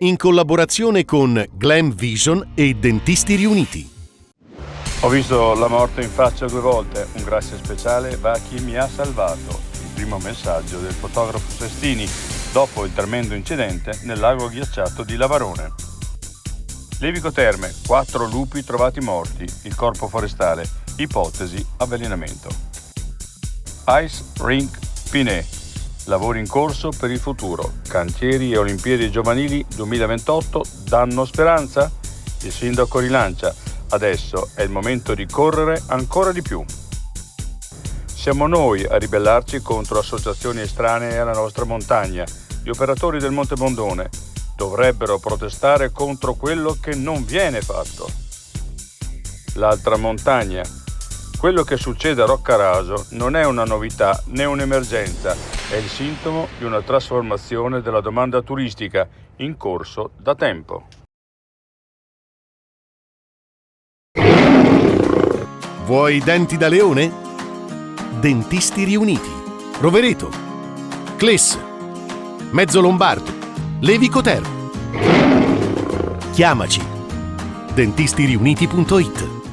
in collaborazione con Glam Vision e Dentisti Riuniti. Ho visto la morte in faccia 2 volte. Un grazie speciale va a chi mi ha salvato. Il primo messaggio del fotografo Sestini dopo il tremendo incidente nel lago ghiacciato di Lavarone. Levico Terme, 4 lupi trovati morti, il corpo forestale, ipotesi avvelenamento. Ice Rink Pinet, lavori in corso per il futuro, cantieri e Olimpiadi giovanili 2028 danno speranza? Il sindaco rilancia, adesso è il momento di correre ancora di più. Siamo noi a ribellarci contro associazioni estranee alla nostra montagna. Gli operatori del Monte Bondone dovrebbero protestare contro quello che non viene fatto. L'altra montagna. Quello che succede a Roccaraso non è una novità né un'emergenza, è il sintomo di una trasformazione della domanda turistica in corso da tempo. Vuoi denti da leone? Dentisti Riuniti. Rovereto. Cles. Mezzo Lombardo. Levico Terme. Chiamaci. dentistiriuniti.it